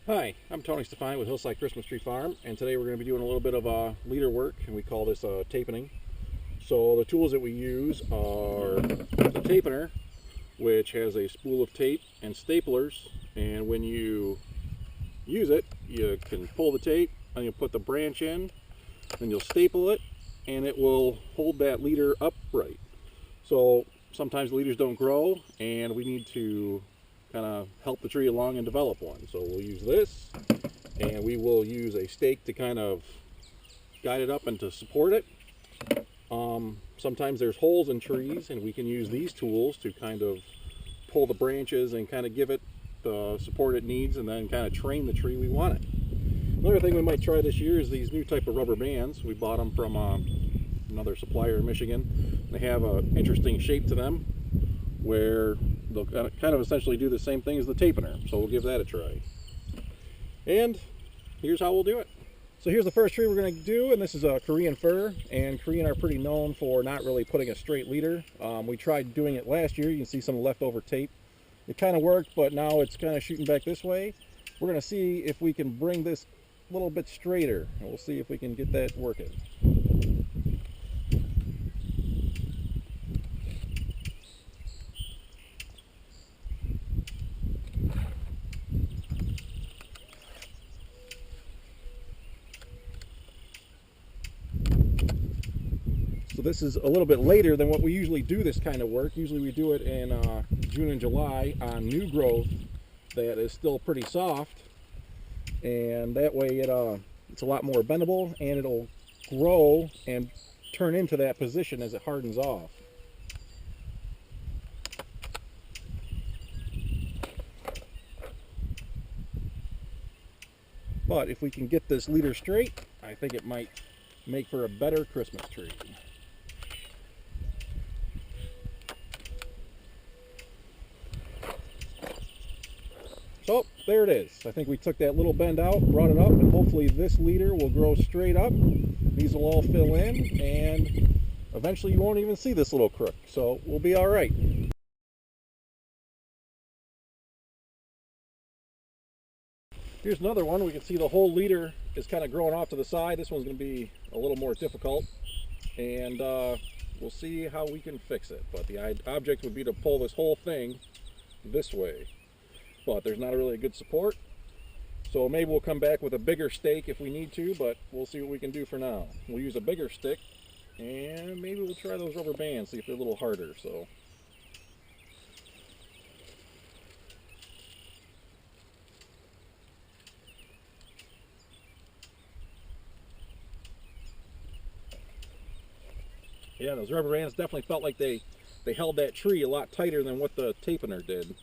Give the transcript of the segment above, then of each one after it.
Hi, I'm Tony Stefani with Hillside Christmas Tree Farm, and today we're going to be doing a little bit of leader work, and we call this tapening. So the tools that we use are the tapener, which has a spool of tape and staplers, and when you use it, you can pull the tape, and you'll put the branch in, then you'll staple it, and it will hold that leader upright. So sometimes leaders don't grow, and we need to kind of help the tree along and develop one. So we'll use this, and we will use a stake to kind of guide it up and to support it. Sometimes there's holes in trees, and we can use these tools to kind of pull the branches and kind of give it the support it needs, and then kind of train the tree we want it. Another thing we might try this year is these new type of rubber bands. We bought them from another supplier in Michigan. They have an interesting shape to them where they'll kind of essentially do the same thing as the tapener. So we'll give that a try. And here's how we'll do it. So here's the first tree we're going to do, and this is a Korean Fir, and Korean are pretty known for not really putting a straight leader. We tried doing it last year. You can see some leftover tape. It kind of worked, but now it's kind of shooting back this way. We're going to see if we can bring this a little bit straighter, and we'll see if we can get that working. So this is a little bit later than what we usually do this kind of work. Usually we do it in June and July on new growth that is still pretty soft, and that way it's a lot more bendable, and it'll grow and turn into that position as it hardens off. But if we can get this leader straight, I think it might make for a better Christmas tree. So there it is. I think we took that little bend out, brought it up, and hopefully this leader will grow straight up. These will all fill in, and eventually you won't even see this little crook. So we'll be all right. Here's another one. We can see the whole leader is kind of growing off to the side. This one's going to be a little more difficult, and we'll see how we can fix it. But the object would be to pull this whole thing this way. But there's not really a good support, so maybe we'll come back with a bigger stake if we need to, but we'll see what we can do for now. We'll use a bigger stick, and maybe we'll try those rubber bands, see if they're a little harder. So yeah, those rubber bands definitely felt like they held that tree a lot tighter than what the tapener did.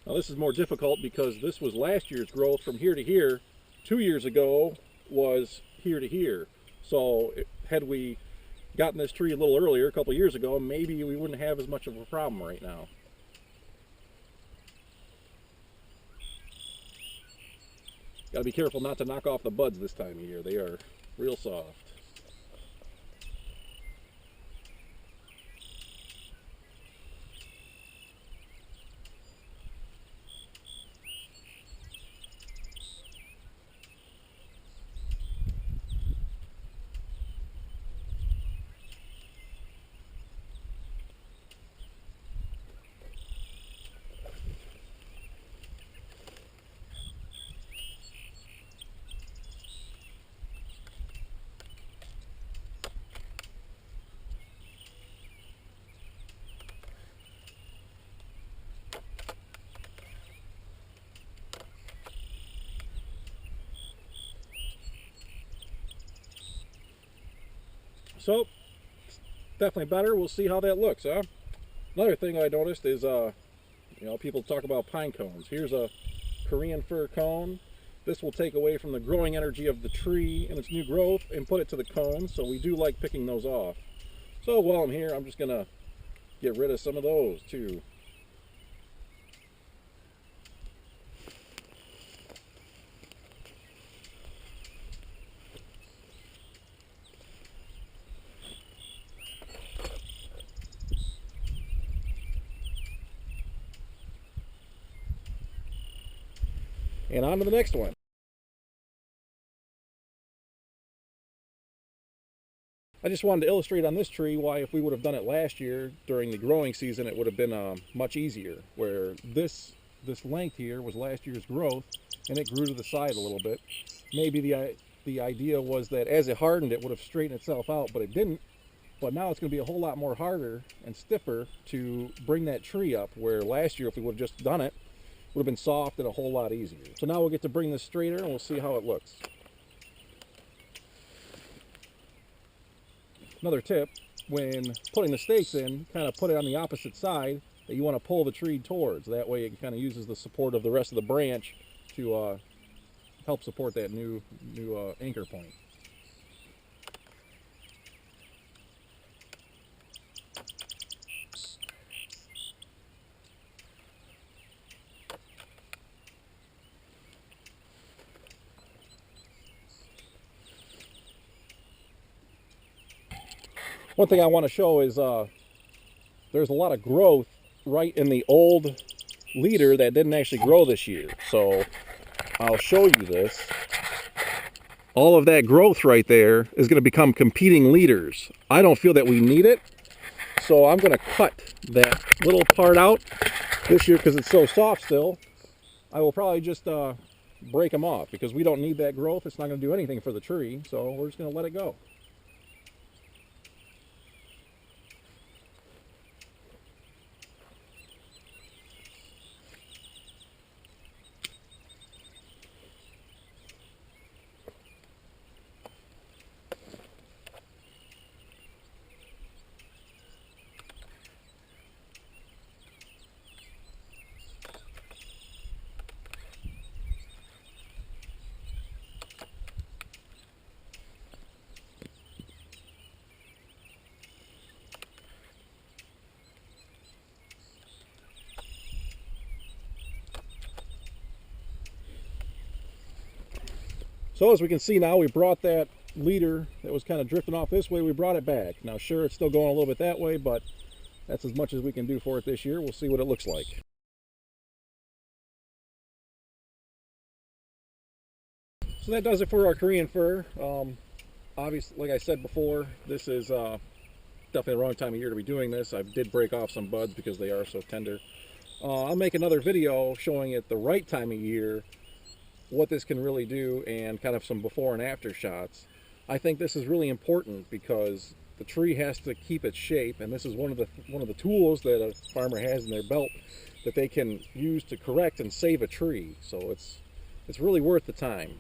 Now this is more difficult because this was last year's growth from here to here. 2 years ago was here to here. So had we gotten this tree a little earlier, a couple years ago, maybe we wouldn't have as much of a problem right now. Got to be careful not to knock off the buds this time of year. They are real soft. So, definitely better. We'll see how that looks, huh? Another thing I noticed is, people talk about pine cones. Here's a Korean Fir cone. This will take away from the growing energy of the tree and its new growth and put it to the cone, so we do like picking those off. So while I'm here, I'm just going to get rid of some of those too. and on to the next one. I just wanted to illustrate on this tree why if we would have done it last year during the growing season, it would have been much easier. Where this length here was last year's growth, and it grew to the side a little bit. Maybe the idea was that as it hardened, it would have straightened itself out, but it didn't. But now it's going to be a whole lot more harder and stiffer to bring that tree up, where last year, if we would have just done it, it would have been soft and a whole lot easier. So now we'll get to bring this straighter and we'll see how it looks. Another tip, when putting the stakes in, kind of put it on the opposite side that you want to pull the tree towards. That way it kind of uses the support of the rest of the branch to help support that new anchor point. One thing I want to show is there's a lot of growth right in the old leader that didn't actually grow this year. So I'll show you this. All of that growth right there is going to become competing leaders. I don't feel that we need it, so I'm going to cut that little part out this year because it's so soft still. I will probably just break them off because we don't need that growth. It's not going to do anything for the tree, so we're just going to let it go. So as we can see now, we brought that leader that was kind of drifting off this way, we brought it back. Now sure, it's still going a little bit that way, but that's as much as we can do for it this year. We'll see what it looks like. So that does it for our Korean fir. Obviously, like I said before, this is definitely the wrong time of year to be doing this. I did break off some buds because they are so tender. I'll make another video showing it the right time of year, what this can really do, and kind of some before and after shots. I think this is really important because the tree has to keep its shape, and this is one of the tools that a farmer has in their belt that they can use to correct and save a tree. So it's really worth the time.